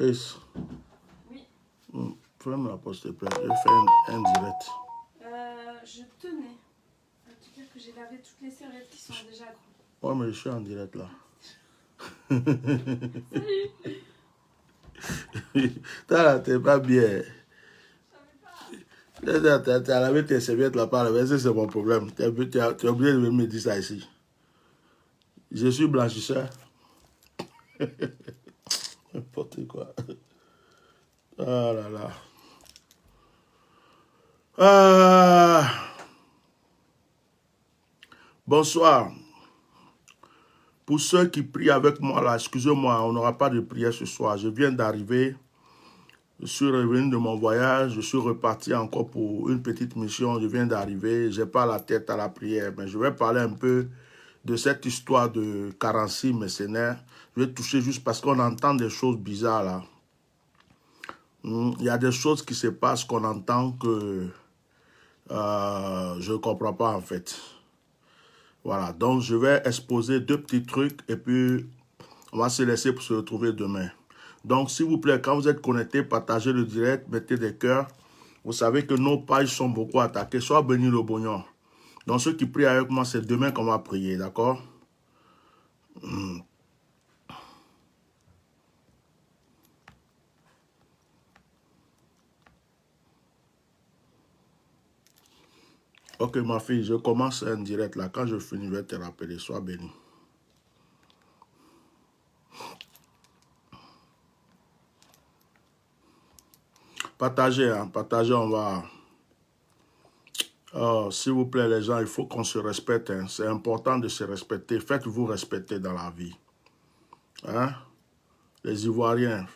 Ace. Oui. Fais-moi la poste, s'il te plaît. Je vais faire un direct. Je tenais à te dire que j'ai lavé toutes les serviettes qui sont déjà grandes. Ouais, mais je suis en direct là. Salut. T'es pas bien. T'as lavé tes serviettes là-bas, c'est mon problème. Tu es obligé de me dire ça ici. Je suis blanchisseur. N'importe quoi. Ah là là. Bonsoir. Pour ceux qui prient avec moi là, excusez-moi, on n'aura pas de prière ce soir. Je viens d'arriver. Je suis revenu de mon voyage. Je suis reparti encore pour une petite mission. Je viens d'arriver. Je n'ai pas la tête à la prière. Mais je vais parler un peu de cette histoire de 46 mercenaires. Je vais toucher juste parce qu'on entend des choses bizarres là. Il y a des choses qui se passent qu'on entend que je ne comprends pas en fait. Voilà, donc je vais exposer deux petits trucs et puis on va se laisser pour se retrouver demain. Donc s'il vous plaît, quand vous êtes connectés, partagez le direct, mettez des cœurs. Vous savez que nos pages sont beaucoup attaquées. Sois béni le bognon. Donc ceux qui prient avec moi, c'est demain qu'on va prier, d'accord? Ok ma fille, je commence un direct là. Quand je finis, je vais te rappeler. Sois béni. Partagez, hein, partagez, on va... Oh, s'il vous plaît les gens, il faut qu'on se respecte. Hein. C'est important de se respecter. Faites-vous respecter dans la vie. Hein? Les Ivoiriens,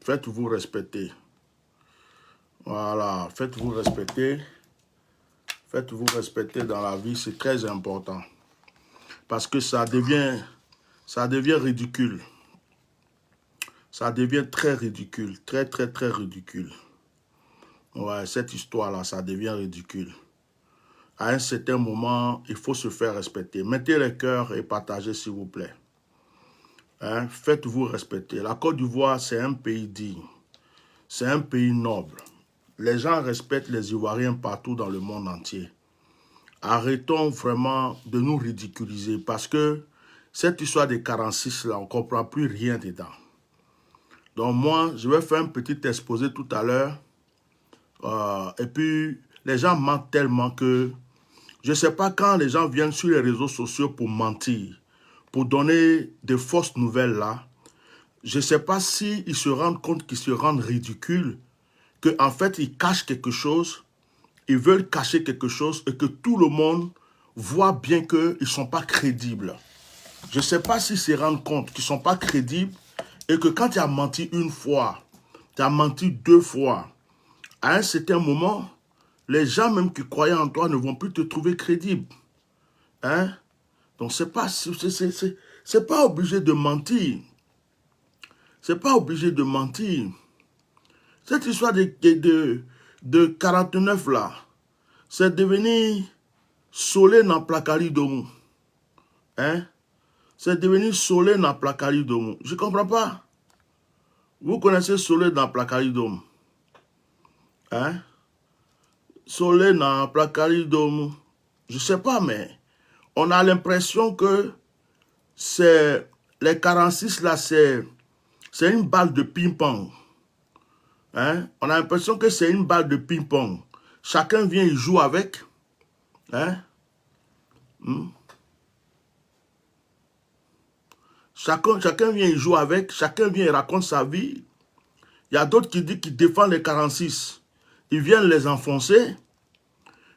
faites-vous respecter. Voilà, faites-vous respecter. Faites-vous respecter dans la vie, c'est très important. Parce que ça devient ridicule. Ça devient très ridicule. Très, très, très ridicule. Ouais, cette histoire-là, ça devient ridicule. À un certain moment, il faut se faire respecter. Mettez les cœurs et partagez, s'il vous plaît. Hein? Faites-vous respecter. La Côte d'Ivoire, c'est un pays digne. C'est un pays noble. Les gens respectent les Ivoiriens partout dans le monde entier. Arrêtons vraiment de nous ridiculiser parce que cette histoire des 46 là, on ne comprend plus rien dedans. Donc moi, je vais faire un petit exposé tout à l'heure. Et puis, les gens mentent tellement que je ne sais pas quand les gens viennent sur les réseaux sociaux pour mentir, pour donner de fausses nouvelles là. Je ne sais pas s'ils se rendent compte qu'ils se rendent ridicules, qu'en fait, ils cachent quelque chose, ils veulent cacher quelque chose et que tout le monde voit bien qu'ils ne sont pas crédibles. Je ne sais pas s'ils se rendent compte qu'ils ne sont pas crédibles et que quand tu as menti une fois, tu as menti deux fois, à un certain moment, les gens même qui croyaient en toi ne vont plus te trouver crédible. Hein? Donc, c'est pas obligé de mentir. C'est pas obligé de mentir. Cette histoire de 49 là, c'est devenu Solé dans Placali Domu. Hein? C'est devenu Solé dans Placali Domu. Je ne comprends pas. Vous connaissez Solé dans Placali Domu? Hein? Solé dans Placali Domu. Je ne sais pas, mais on a l'impression que c'est les 46 là, c'est une balle de ping-pong. Hein? On a l'impression que c'est une balle de ping-pong. Chacun vient y joue avec. Hein? Chacun vient y jouer avec. Chacun vient et raconte sa vie. Il y a d'autres qui disent qu'ils défendent les 46. Ils viennent les enfoncer.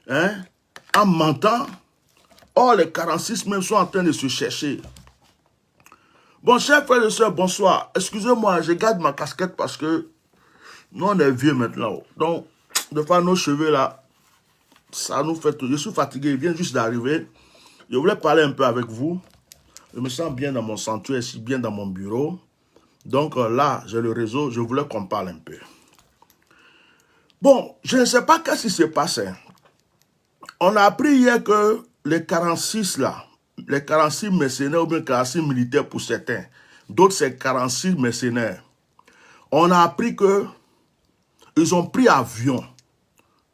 Hein? En mentant. Or, les 46 même sont en train de se chercher. Bon, chers frères et sœurs, bonsoir. Excusez-moi, je garde ma casquette parce que nous, on est vieux maintenant. Donc, de faire nos cheveux là, ça nous fait tout. Je suis fatigué, il vient juste d'arriver. Je voulais parler un peu avec vous. Je me sens bien dans mon sanctuaire, si bien dans mon bureau. Donc là, j'ai le réseau, je voulais qu'on parle un peu. Bon, je ne sais pas qu'est-ce qui s'est passé. On a appris hier que les 46 là, les 46 mercenaires ou bien 46 militaires pour certains, d'autres c'est 46 mercenaires, on a appris que ils ont pris avion.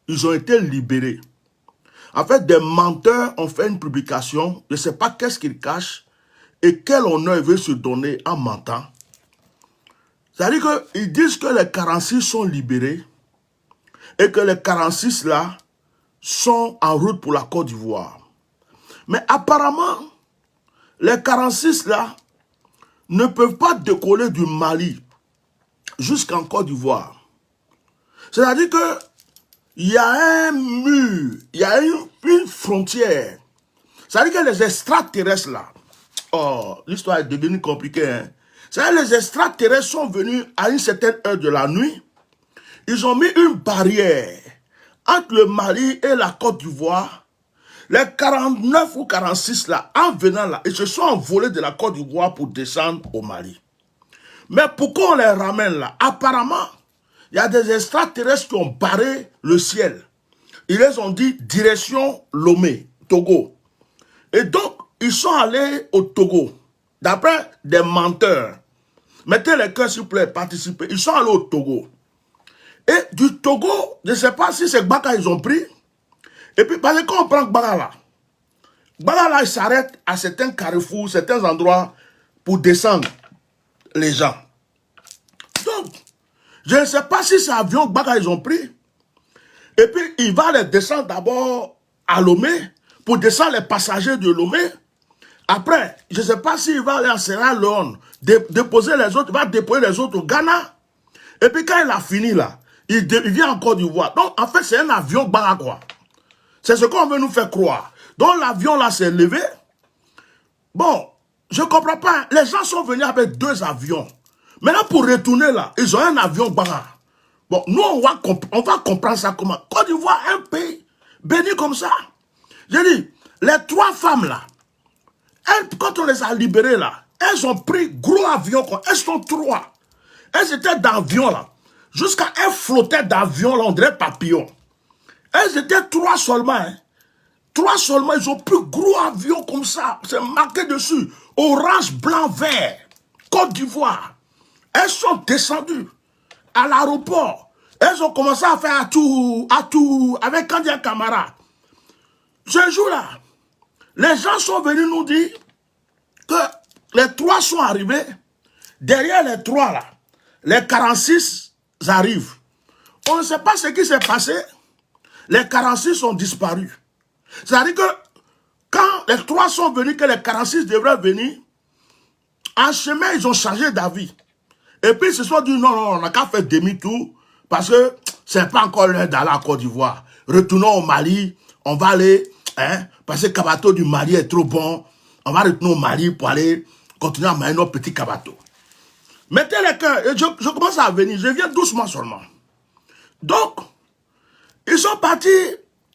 Ils ont été libérés. En fait, des menteurs ont fait une publication. Je ne sais pas qu'est-ce qu'ils cachent et quel honneur ils veulent se donner en mentant. C'est-à-dire qu'ils disent que les 46 sont libérés et que les 46 là sont en route pour la Côte d'Ivoire. Mais apparemment, les 46 là ne peuvent pas décoller du Mali jusqu'en Côte d'Ivoire. C'est-à-dire que il y a un mur, il y a une frontière. C'est-à-dire que les extraterrestres là, oh, l'histoire est devenue compliquée. Hein? C'est-à-dire que les extraterrestres sont venus à une certaine heure de la nuit. Ils ont mis une barrière entre le Mali et la Côte d'Ivoire. Les 49 ou 46 là, en venant là, ils se sont envolés de la Côte d'Ivoire pour descendre au Mali. Mais pourquoi on les ramène là? Apparemment, il y a des extraterrestres qui ont barré le ciel. Ils les ont dit direction Lomé, Togo. Et donc, ils sont allés au Togo. D'après des menteurs. Mettez les cœurs s'il vous plaît, participez. Ils sont allés au Togo. Et du Togo, je ne sais pas si c'est Gbaka ils ont pris. Et puis, parce que quand on prend Gbaka là, ils s'arrêtent à certains carrefours, certains endroits pour descendre les gens. Donc, je ne sais pas si c'est avion Gbaka ils ont pris. Et puis, il va les descendre d'abord à Lomé pour descendre les passagers de Lomé. Après, je ne sais pas s'il va aller à Sierra Leone, déposer les autres, il va déposer les autres au Ghana. Et puis, quand il a fini là, il vient en Côte d'Ivoire. Donc, en fait, c'est un avion Gbaka quoi. C'est ce qu'on veut nous faire croire. Donc, l'avion là s'est levé. Bon, je ne comprends pas. Les gens sont venus avec 2 avions. Maintenant, pour retourner là, ils ont un avion Gbaka. Bon, nous, on va comprendre ça comment. Côte d'Ivoire, un pays béni comme ça. J'ai dit, les 3 femmes là, elles, quand on les a libérées là, elles ont pris gros avion. Elles sont 3. Elles étaient dans l'avion là. Jusqu'à elles flottaient d'avion là, on dirait papillon. Elles étaient 3 seulement. Hein. 3 seulement, ils ont pris gros avion comme ça. C'est marqué dessus. Orange, blanc, vert. Côte d'Ivoire. Elles sont descendues à l'aéroport. Elles ont commencé à faire à tout, avec Kandia Camara. Ce jour-là, les gens sont venus nous dire que les 3 sont arrivés. Derrière les 3 là, les 46 arrivent. On ne sait pas ce qui s'est passé. Les 46 ont disparu. C'est-à-dire que quand les 3 sont venus, que les 46 devraient venir, en chemin, ils ont changé d'avis. Et puis ils se sont dit, non, on n'a qu'à faire demi-tour, parce que c'est pas encore l'heure d'aller à Côte d'Ivoire. Retournons au Mali, on va aller, hein, parce que le cabato du Mali est trop bon, on va retourner au Mali pour aller continuer à manger notre petit cabato. Mettez les cœurs, et je commence à venir, je viens doucement seulement. Donc, ils sont partis,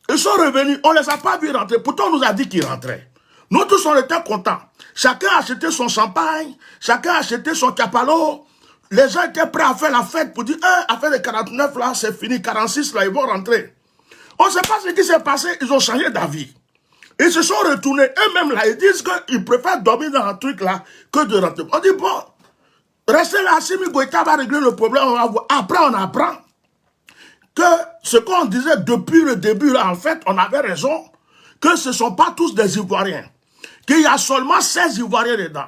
ils sont revenus, on ne les a pas vus rentrer, pourtant on nous a dit qu'ils rentraient. Nous tous on était contents. Chacun a acheté son champagne, chacun a acheté son capalo. Les gens étaient prêts à faire la fête pour dire, affaire de 49 là, c'est fini, 46 là, ils vont rentrer. On ne sait pas ce qui s'est passé, ils ont changé d'avis. Ils se sont retournés, eux-mêmes là, ils disent qu'ils préfèrent dormir dans un truc là que de rentrer. On dit, bon, restez là, Assimi Goïta va régler le problème, on va voir. Après on apprend que ce qu'on disait depuis le début là, en fait, on avait raison, que ce ne sont pas tous des Ivoiriens. Qu'il y a seulement 16 Ivoiriens dedans.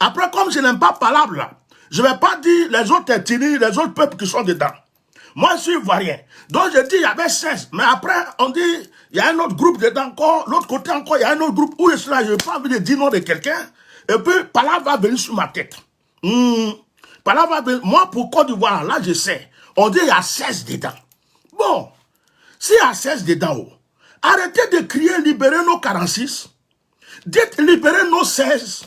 Après, comme je n'aime pas parler là, je ne vais pas dire les autres ethnies, les autres peuples qui sont dedans. Moi, je suis Ivoirien. Donc, je dis il y avait 16. Mais après, on dit il y a un autre groupe dedans encore. L'autre côté encore, il y a un autre groupe. Où je suis là, je n'ai pas envie de dire nom de quelqu'un. Et puis, par là va venir sur ma tête. Par là va venir. Moi, pour Côte d'Ivoire, là, je sais. On dit il y a 16 dedans. Bon, s'il y a 16 dedans, arrêtez de crier libérer nos 46. Dites libérer nos 16.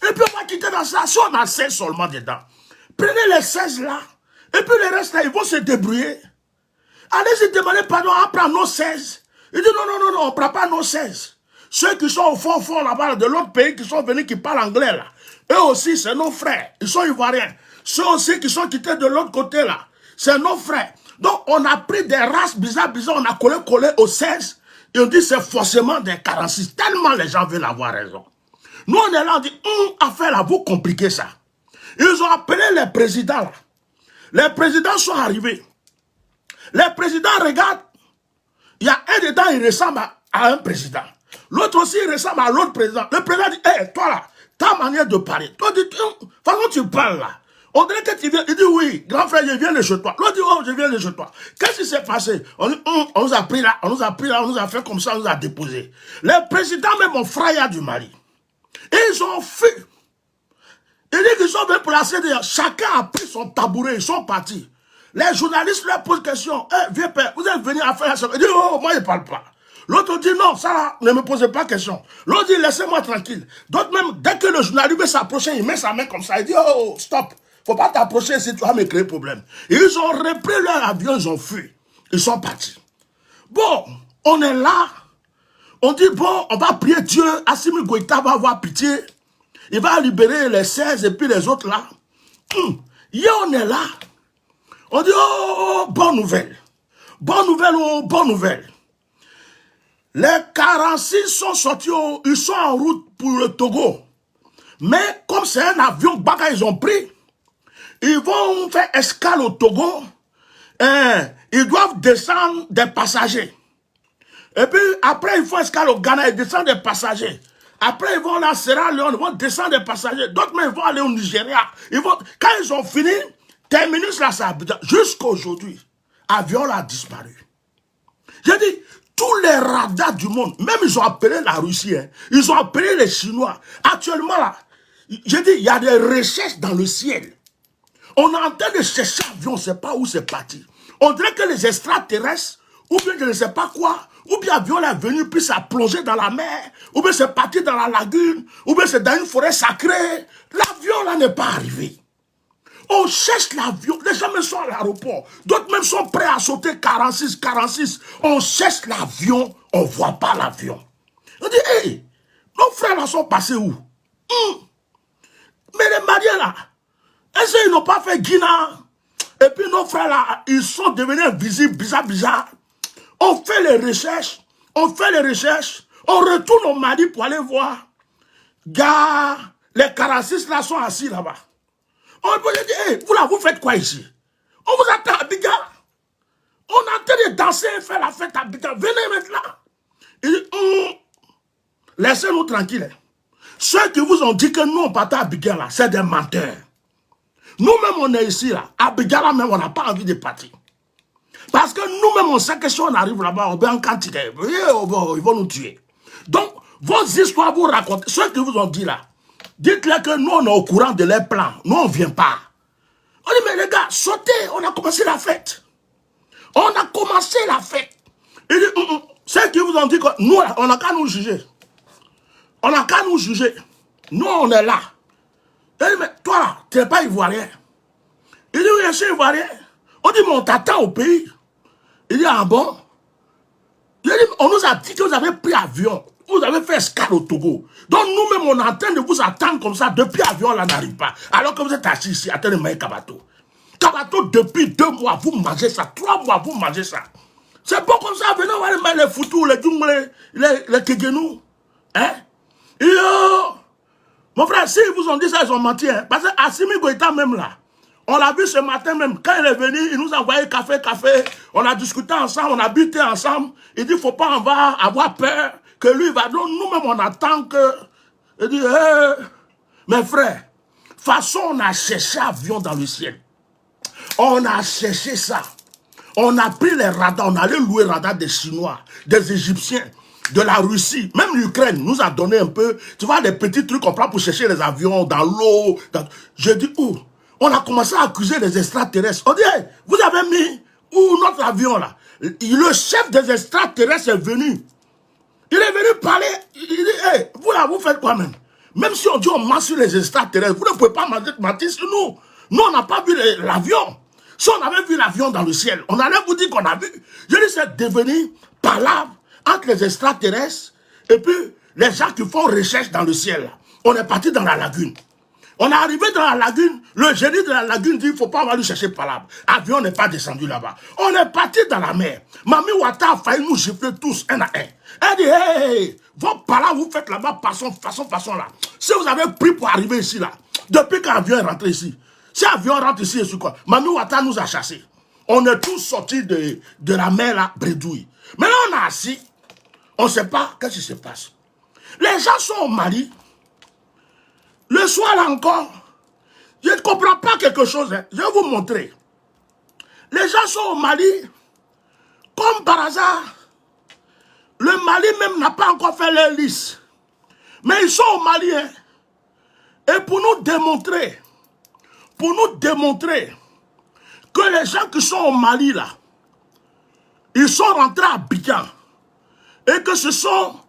Et puis on va quitter dans ça. Si on a 16 seulement dedans, prenez les 16 là. Et puis les restes là, ils vont se débrouiller. Allez-y demander pardon, on prend nos 16. Il dit non, on ne prend pas nos 16. Ceux qui sont au fond là-bas, de l'autre pays, qui sont venus, qui parlent anglais là. Eux aussi, c'est nos frères. Ils sont ivoiriens. Ceux aussi qui sont quittés de l'autre côté là, c'est nos frères. Donc on a pris des races bizarres, on a collé aux 16. Et on dit c'est forcément des 46. Tellement les gens veulent avoir raison. Nous, on est là, on dit, affaire là, vous compliquez ça. Ils ont appelé les présidents là. Les présidents sont arrivés. Les présidents regardent. Il y a un dedans, il ressemble à un président. L'autre aussi, il ressemble à l'autre président. Le président dit, hé, toi là, ta manière de parler. Toi, dis, façon tu parles là. On dirait que tu viens. Il dit, oui, grand frère, je viens de chez toi. L'autre dit, oh, je viens de chez toi. Qu'est-ce qui s'est passé? On dit, on nous a pris là, on nous a pris là, on nous a fait comme ça, on nous a déposé. Les présidents, même mon frère du Mali. Et ils ont fui. Il dit qu'ils sont venus placer derrière. Chacun a pris son tabouret, ils sont partis. Les journalistes leur posent question. Eh, vieux père, vous êtes venu à faire ça. Il dit, oh, moi, je ne parle pas. L'autre dit, non, ça là, ne me posez pas question. L'autre dit, laissez-moi tranquille. D'autres même, dès que le journaliste veut s'approcher, il met sa main comme ça. Il dit, oh, stop. Faut pas t'approcher si tu vas me créer problème. Et ils ont repris leur avion, ils ont fui. Ils sont partis. Bon, on est là. On dit, bon, on va prier Dieu. Assimi Goïta va avoir pitié. Il va libérer les 16 et puis les autres là. Hier, on est là. On dit, oh, bonne nouvelle. Bonne nouvelle, oh, bonne nouvelle. Les 46 sont sortis, ils sont en route pour le Togo. Mais comme c'est un avion baga, ils ont pris, ils vont faire escale au Togo. Ils doivent descendre des passagers. Et puis après, ils font escale au Ghana, ils descendent des passagers. Après, ils vont à Sierra Leone, ils vont descendre des passagers. D'autres, ils vont aller au Nigeria. Quand ils ont fini, terminus là, ça a jusqu'à aujourd'hui. L'avion là a disparu. J'ai dit, tous les radars du monde, même ils ont appelé la Russie, hein, ils ont appelé les Chinois. Actuellement là, j'ai dit, il y a des recherches dans le ciel. On est en train de chercher l'avion, on ne sait pas où c'est parti. On dirait que les extraterrestres, ou bien je ne sais pas quoi, ou bien l'avion est venu, puis ça a plongé dans la mer, ou bien c'est parti dans la lagune, ou bien c'est dans une forêt sacrée. L'avion là n'est pas arrivé. On cherche l'avion, les gens même sont à l'aéroport, d'autres même sont prêts à sauter 46. On cherche l'avion, on ne voit pas l'avion. On dit, hé, nos frères là sont passés où? Mais les Maliens là, est-ce qu'ils n'ont pas fait Guinée? Et puis nos frères là, ils sont devenus invisibles, bizarre. On fait les recherches, on retourne au Mali pour aller voir. Gars, les 46 là sont assis là-bas. On peut dire, hey, vous là, vous faites quoi ici? On vous attend à Abidjan. On est en train de danser et faire la fête à Abidjan. Venez maintenant. Il dit, laissez-nous tranquilles. Ceux qui vous ont dit que nous, on partait à Abidjan là, c'est des menteurs. Nous-mêmes, on est ici là. À Abidjan là, même, on n'a pas envie de partir. Parce que nous-mêmes, on sait que si on arrive là-bas, on va en quantité. Ils vont nous tuer. Donc, vos histoires vous racontent. Ceux qui vous ont dit là, dites-leur que nous, on est au courant de leurs plans. Nous, on ne vient pas. On dit, mais les gars, sautez, on a commencé la fête. On a commencé la fête. Il dit, ceux qui vous ont dit que nous, on n'a qu'à nous juger. On n'a qu'à nous juger. Nous, on est là. Il dit, mais toi, là, tu n'es pas ivoirien. Il dit, oui, je suis ivoirien. On dit, mais on t'attend au pays. Il dit, ah bon? Il dit, on nous a dit que vous avez pris avion. Vous avez fait escale au Togo. Donc nous-mêmes, on est en train de vous attendre comme ça. Depuis l'avion, là n'arrive pas. Alors que vous êtes assis ici, attendez, mais Kabato. Kabato, depuis 2 mois, vous mangez ça. 3 mois, vous mangez ça. C'est pas comme ça. Venez voir les foutous, les djungles, les kegenou. Hein? Et mon frère, s'ils vous ont dit ça, ils ont menti. Hein? Parce que Assimi Goïta même là, on l'a vu ce matin même. Quand il est venu, il nous a envoyé café. On a discuté ensemble, on a buté ensemble. Il dit, faut pas avoir peur. Que lui va, donc nous-mêmes on attend que, il dit, mes frères, façon on a cherché avion dans le ciel. On a cherché ça. On a pris les radars, on allait louer les radars des Chinois, des Égyptiens, de la Russie. Même l'Ukraine nous a donné un peu, tu vois, des petits trucs qu'on prend pour chercher les avions dans l'eau. Je dis, où? On a commencé à accuser les extraterrestres. On dit, hey, vous avez mis où notre avion là? Le chef des extraterrestres est venu. Il est venu parler, il dit, hey, vous là, vous faites quoi même? Même si on dit on marche sur les extraterrestres, vous ne pouvez pas mentir sur nous. Nous, on n'a pas vu l'avion. Si on avait vu l'avion dans le ciel, on allait vous dire qu'on a vu. Je dis, c'est devenu palabre entre les extraterrestres et puis les gens qui font recherche dans le ciel. On est parti dans la lagune. On est arrivé dans la lagune, le génie de la lagune dit, il ne faut pas aller chercher palabre. L'avion n'est pas descendu là-bas. On est parti dans la mer. Mami Ouattara a failli nous gifler tous, un à un. Elle dit, hey, vos palabres vous faites là-bas, façon là. Si vous avez pris pour arriver ici là, depuis qu'un avion est rentré ici, Si l'avion rentre ici, c'est quoi? Mami Ouattara nous a chassés. On est tous sortis de la mer là, bredouille. Maintenant, on est assis. On ne sait pas qu'est-ce qui se passe. Les gens sont au Mali. Le soir là encore, je ne comprends pas quelque chose. Hein. Je vais vous montrer. Les gens sont au Mali. Comme par hasard, le Mali même n'a pas encore fait leur liste. Mais ils sont au Mali. Hein. Et pour nous démontrer que les gens qui sont au Mali là, ils sont rentrés à Abidjan. Et que ce sont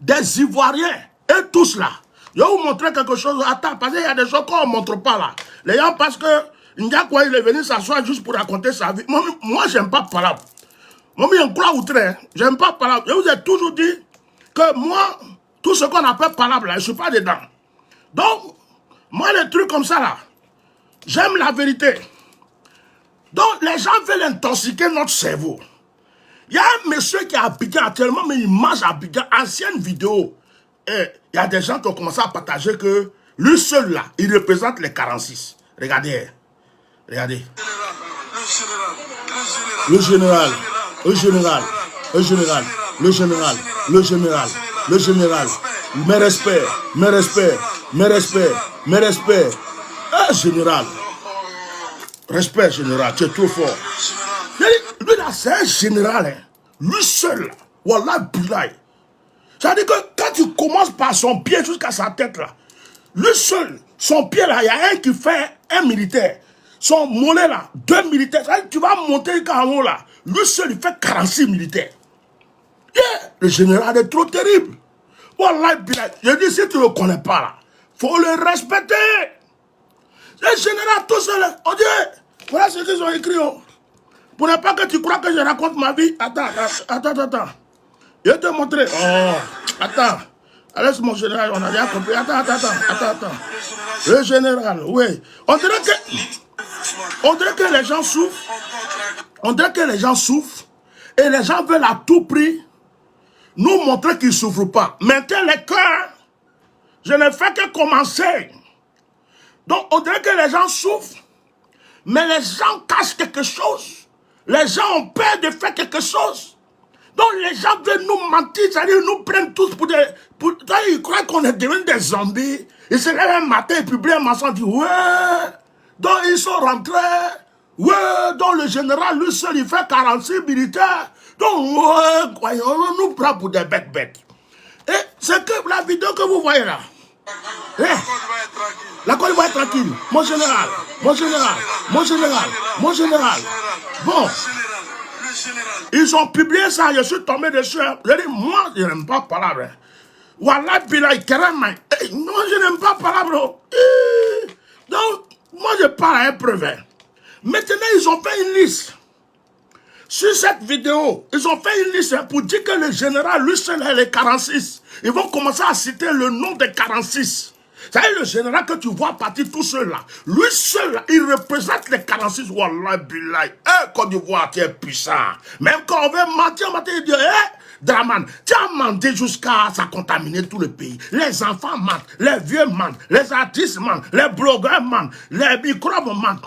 des Ivoiriens. Et tous là. Je vais vous montrer quelque chose. Attends, parce qu'il y a des choses qu'on ne montre pas là. Les gens pensent que Ndiakwa il est venu s'asseoir juste pour raconter sa vie. Moi j'aime pas parler. Moi, je me crois outré. J'aime pas parler. Je vous ai toujours dit que moi, tout ce qu'on appelle parable là, je ne suis pas dedans. Donc, moi, les trucs comme ça là, j'aime la vérité. Donc, les gens veulent intoxiquer notre cerveau. Il y a un monsieur qui est à Abidjan actuellement, mais il mange à Abidjan. Ancienne vidéo. Et il y a des gens qui ont commencé à partager que lui seul là, il représente les 46. Regardez. Regardez. Le général. Le général. Le général. Le général. Le général. Le général. Mes respects. Mes respects. Mes respects. Mes respects. Ah, général. Respect, général. Tu es trop fort. Lui là, c'est un général. Hein. Lui seul. Wallah Bilay. C'est-à-dire que quand tu commences par son pied jusqu'à sa tête là, lui seul, son pied là, il y a un qui fait un militaire. Son mollet là, 2 militaires. C'est-à-dire que tu vas monter en haut là. Lui seul, il fait 46 militaires. Yeah. Le général est trop terrible. Wallah Bilay. Je dis, si tu ne le connais pas là, il faut le respecter. Le général tout seul, on dit, voilà ce qu'ils ont écrit. Oh. Pour ne pas que tu crois que je raconte ma vie. Attends. Je vais te montrer. Oh, attends. Laisse mon général, on a bien compris. Attends. Le général, oui. On dirait que les gens souffrent. On dirait que les gens souffrent. Et les gens veulent à tout prix nous montrer qu'ils ne souffrent pas. Maintenant, les cœurs, je ne fais que commencer. Donc, on dirait que les gens souffrent. Mais les gens cachent quelque chose. Les gens ont peur de faire quelque chose. Donc les gens veulent nous mentir, c'est-à-dire ils nous prennent tous pour des... ils croient qu'on est devenus des zombies. Ils se lèvent un matin et publient un mensonge, ils disent ouais. Donc ils sont rentrés. Ouais, donc le général, lui seul, il fait 46 militaires. Donc ouais, on nous prend pour des bêtes. Et c'est que la vidéo que vous voyez là. La Côte d'Ivoire est tranquille. Mon général. Bon. Ils ont publié ça, je suis tombé dessus. Je dis, moi, je n'aime pas parler. Wallah, Bilay, Kerama. Non, je n'aime pas parler. Donc, moi, je parle à un preuve. Maintenant, ils ont fait une liste. Sur cette vidéo, ils ont fait une liste pour dire que le général, lui seul, est les 46. Ils vont commencer à citer le nom des 46. C'est le général que tu vois partir tout seul là. Lui seul, là, il représente les 46. Wallah Bilay. Côte d'Ivoire, tu es puissant. Même quand on veut mentir, il dit, Draman, tu as menti jusqu'à ça contaminer tout le pays. Les enfants mentent, les vieux mentent, les artistes mentent, les blogueurs mentent, les microbes mentent.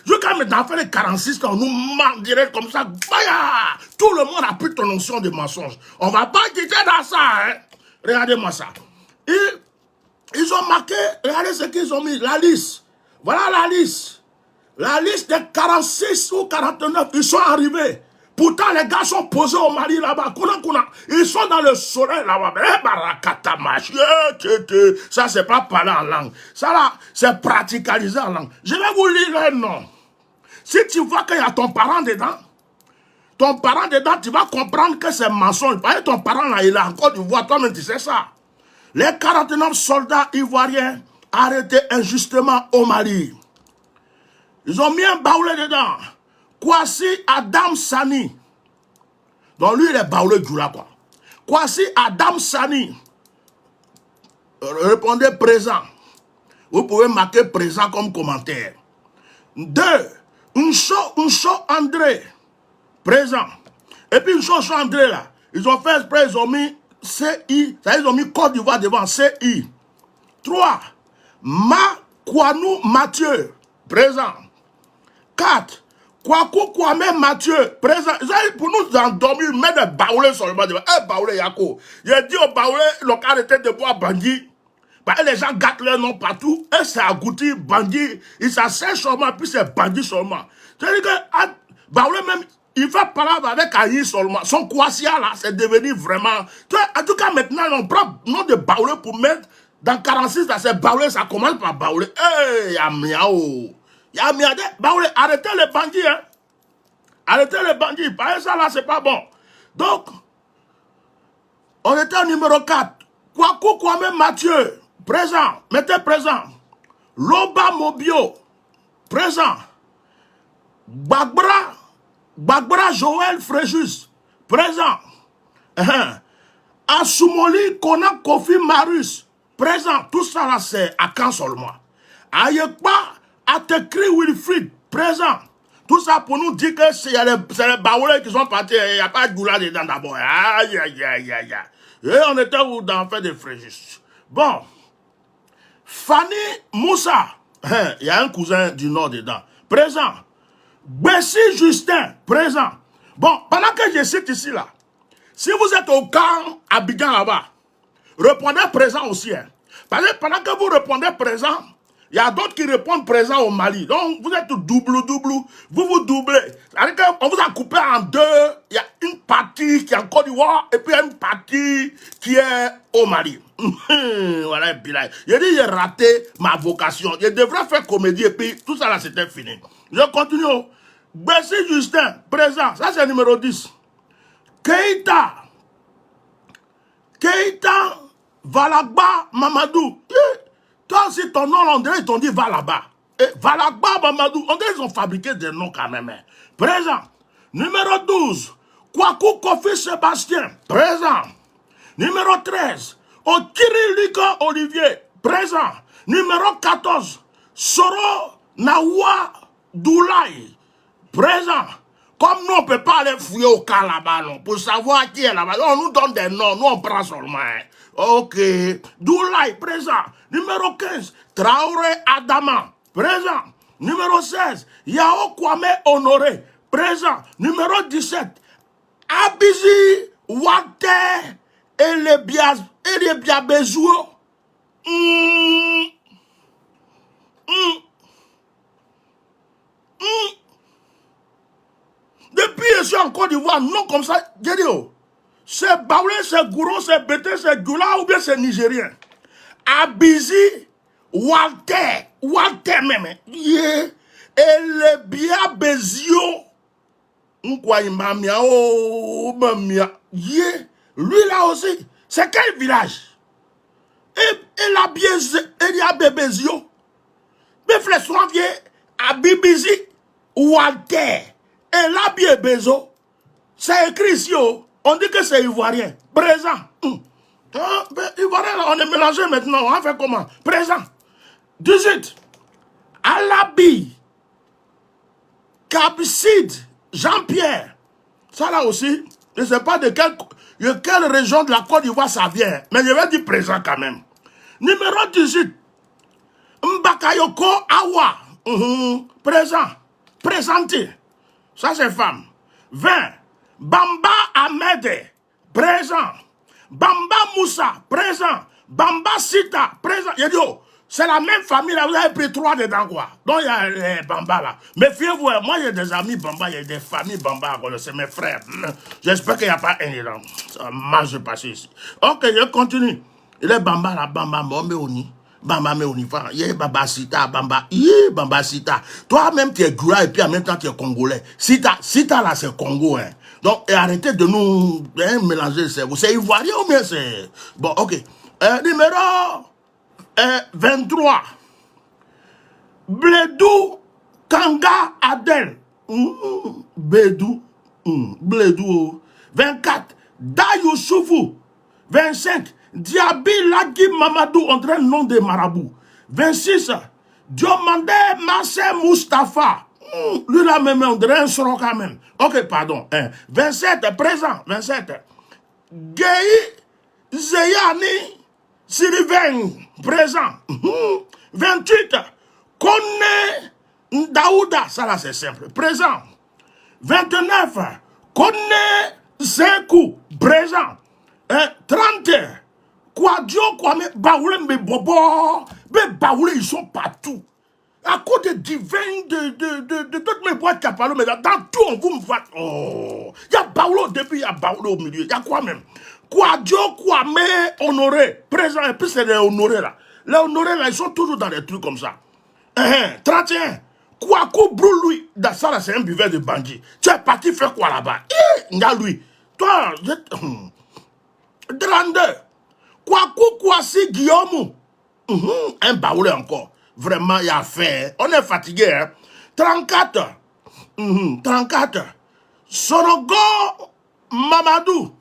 Jusqu'à maintenant, faire les 46, on nous ment direct comme ça. Baya! Tout le monde a pris ton notion de mensonge. On ne va pas quitter dans ça. Hein? Regardez-moi ça. Ils ont marqué, regardez ce qu'ils ont mis, la liste. Voilà la liste. La liste des 46 ou 49, ils sont arrivés. Pourtant, les gars sont posés au Mali là-bas. Ils sont dans le soleil là-bas. Ça, c'est pas parler en langue. Ça là, c'est praticaliser en langue. Je vais vous lire un nom. Si tu vois qu'il y a ton parent dedans, tu vas comprendre que c'est mensonge. Parce que ton parent là, il a encore du voix. Toi-même, tu sais ça. Les 49 soldats ivoiriens arrêtés injustement au Mali. Ils ont mis un baoulé dedans. Kwasi Adam Sani. Donc lui, il est baoulé du là, quoi. Kwasi Adam Sani. Répondez présent. Vous pouvez marquer présent comme commentaire. 2. Uncho André. Présent. Et puis Uncho André, là, ils ont fait exprès, ils ont mis CI, ça, ils ont mis Côte d'Ivoire devant CI. 3. Kwanou Mathieu, présent. 4. Kwaku Kwame Mathieu, présent. Pour nous endormir, mettre des baoulés seulement. Baoulé Yako. J'ai dit au baoulé, le cas était de bois bandit. Les gens gâtent leur nom partout. Et c'est agouti, bandit. Ils s'assèchent seulement, puis c'est bandit seulement. C'est-à-dire que baoulé même, il fait parler avec Aïe seulement. Son Kouassia là, c'est devenu vraiment. En tout cas, maintenant, on prend le nom de baoulé pour mettre dans 46, là, c'est baoulé, ça commence par baoulé. Yamiao. Baoulé, arrêtez les bandits, hein. Arrêtez les bandits. Par ça là, c'est pas bon. Donc, on était au numéro 4. Kwaku Kwame Mathieu, présent. Mettez présent. Loba Mobio, présent. Bagbra Joël Fréjus, présent. Asumoli Kona Kofi Marus, présent. Tout ça là, c'est à quand seulement. Ayekba Atekri Wilfried, présent. Tout ça pour nous dire que c'est les baoulés qui sont partis. Il n'y a pas de goula dedans d'abord. Aïe, aïe, aïe, aïe. Et on était où dans le fait de Fréjus. Bon. Fanny Moussa. Il y a un cousin du nord dedans. Présent. Bessie Justin. Présent. Bon, pendant que je cite ici là. Si vous êtes au camp à Abidjan là-bas, répondez présent aussi. Hein. Parce que pendant que vous répondez présent, il y a d'autres qui répondent présent au Mali. Donc, vous êtes double. Vous vous doublez. C'est-à-dire qu'on vous a coupé en deux. Il y a une partie qui est en Côte d'Ivoire et puis une partie qui est au Mali. Voilà, et puis là, il a dit, j'ai raté ma vocation. Je devrais faire comédie et puis tout ça là, c'était fini. Je continue. Bessie Justin, présent. Ça, c'est numéro 10. Keita Valagba Mamadou. Toi aussi, ton nom, on dirait, ils t'ont dit va là-bas. Valagba Mamadou, on dirait, ils ont fabriqué des noms quand même. Hein. Présent. Numéro 12. Kwaku Kofi Sébastien. Présent. Numéro 13. Okiriliko Olivier. Présent. Numéro 14. Soro Nawa Doulaye. Présent. Comme nous, on ne peut pas aller fouiller au cas là-bas, non, pour savoir qui est là-bas. On nous donne des noms, nous on prend seulement. Hein. Ok. Doulaye, présent. Numéro 15, Traoré Adama, présent. Numéro 16, Yao Kwame Honoré, présent. Numéro 17, Abizi Wate Elebiabezouo. Depuis je suis en Côte d'Ivoire, non comme ça, j'ai dit, oh, c'est Baoulé, c'est Gouro, c'est Bété, c'est Djoula ou bien c'est Nigérien. Abizi, Walter même, yeah, et le Biabezio, Nkwayimamia, oh, Mamia, yeah, lui là aussi, c'est quel village? Et la Biabezio, mais Flessoin vient à Bibizi, Walter. Et là, bien Bézo, c'est écrit ici, on dit que c'est ivoirien. Présent. Ivoirien, on est mélangé maintenant. On va faire comment? Présent. 18. Alabi. Kabsid. Jean-Pierre. Ça là aussi, je ne sais pas de quelle région de la Côte d'Ivoire ça vient. Mais je vais dire présent quand même. Numéro 18. Mbakayoko Awa. Présent. Présenté. Ça, c'est femme. 20. Bamba Ahmed, présent. Bamba Moussa, présent. Bamba Sita, présent. Il dit, oh, c'est la même famille, là, vous avez pris 3 dedans, quoi. Donc, il y a les Bamba, là. Méfiez-vous, moi, j'ai des amis Bamba, il y a des familles Bamba, c'est mes frères. J'espère qu'il n'y a pas un dedans. Ça marche de passer ici. Ok, je continue. Il est Bamba, là, Bamba, Mombeoni. Bamba me uniforme, Bamba Sita, Bamba, Bamba Sita. Toi-même, tu es Goura et puis en même temps, tu es Congolais. Sita là, c'est Congo, hein. Donc, arrêtez de nous mélanger le cerveau. C'est ivoirien ou bien c'est... Bon, ok. Numéro 23. Bledou Kanga Adel. Bledou. 24. Dayou Soufou. 25. Diaby Lagi Mamadou, on dirait le nom de marabout. 26. Diomandé Massé Mustapha. Lui là même, on dirait un soro quand même. Ok, pardon. 27, présent. 27. Gueye Zeyani Sylvain, présent. 28. Kone Daouda, ça là c'est simple. Présent. 29. Kone Zekou, présent. 30. Kwadjo, Kwame, Baoulé, mais Bobo, mais Baoulé, ils sont partout. À cause des divins, de toutes mes boîtes qui a parlé, mais dans tout, on vous me voit. Oh, il y a Baoulé au début, il y a Baoulé au milieu. Il y a quoi même? Kwadjo, Kwame, Honoré, présent, et puis c'est les Honorés là. Les Honorés là, ils sont toujours dans des trucs comme ça. 31. Kwaku Brou, lui, dans ça là, c'est un buveur de bandit. Tu es parti faire quoi là-bas? Il y a lui. Toi, 32. Kwaku Kwasi Guillaume. Un Baoulé encore. Vraiment, il y a fait. On est fatigué. Hein? 34. 34. Sonogo Mamadou.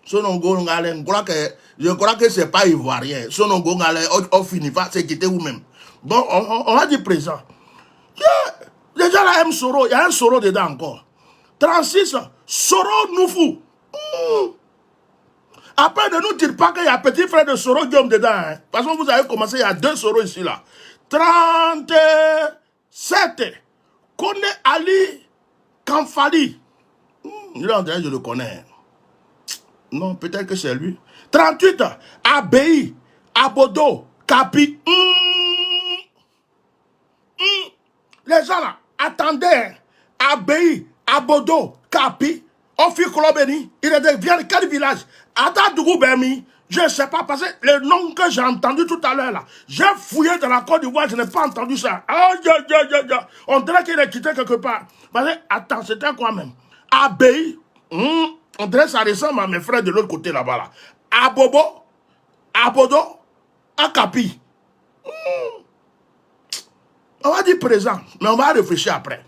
Sonongo Ngale, je crois que c'est pas ivoirien. Sonongo Ngale, on finit pas, c'est quitter vous-même. Bon, on a dit présent. Déjà là, M. Soro, il y a un Soro dedans encore. 36. Soro Noufou. Après, ne nous dites pas qu'il y a un petit frère de Soro Guillaume dedans. Hein, parce que vous avez commencé, il y a 2 Soro ici là. 37. Kone Ali Kamfali. Là, je le connais. Non, peut-être que c'est lui. 38. Abei, Abodo, Kapi. Les gens là, attendez. Abei, Abodo, Kapi. Ofi Kolobeni. Il vient de quel village? Atadougou Bemi. Je ne sais pas, parce que le nom que j'ai entendu tout à l'heure là, j'ai fouillé dans la Côte d'Ivoire, je n'ai pas entendu ça. On dirait qu'il est quitté quelque part. Parce que, attends, c'était quoi même? Abei. On dirait que ça ressemble à mes frères de l'autre côté là-bas. Là. Abobo, Abodo, Akapi. On va dire présent, mais on va réfléchir après.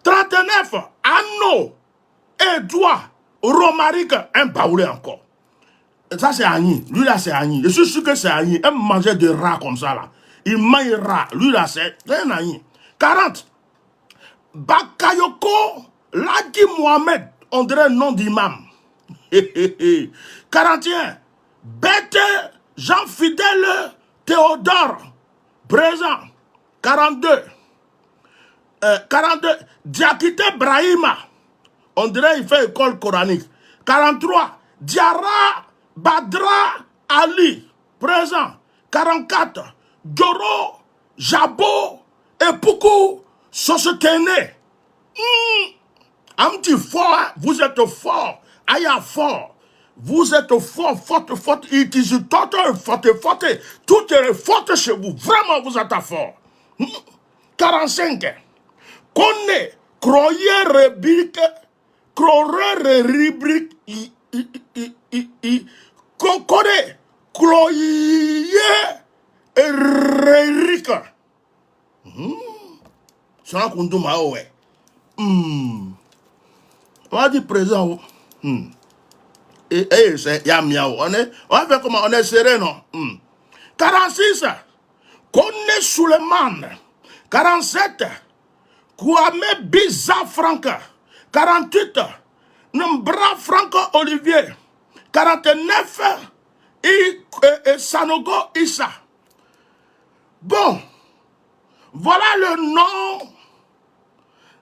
39, Anno, Edouard, Romaric, un Baoulé encore. Ça c'est Agni. Lui là c'est Agni. Je suis sûr que c'est Agni. Il mangeait de rats comme ça là. Il mange rats. Lui là c'est un Agni. 40. Bakayoko, Ladi Mohamed. On dirait le nom d'imam. 41. Bête Jean Fidèle Théodore. Présent. 42. 42. Diakité Brahima. On dirait il fait école coranique. 43. Diara Badra Ali. Présent. 44. Djoro Jabo et Poukou Sosetene. Un petit fort, vous êtes fort. Aya fort. Vous êtes fort, fort. It is total, fort. Tout est fort chez vous. Vraiment, vous êtes fort. 45. Connaît, croyez, rébrique, croyez, rubrique, connaît, croyez, rébrique. C'est un compte de ouais. On va dire présent. Et c'est Yamiao. On va faire comment? On est serré, non? 46. Kone Suleiman. 47. Kwame Biza Franca. 48. Nombra Franco Olivier. 49. Et Sanogo Issa. Bon. Voilà le nom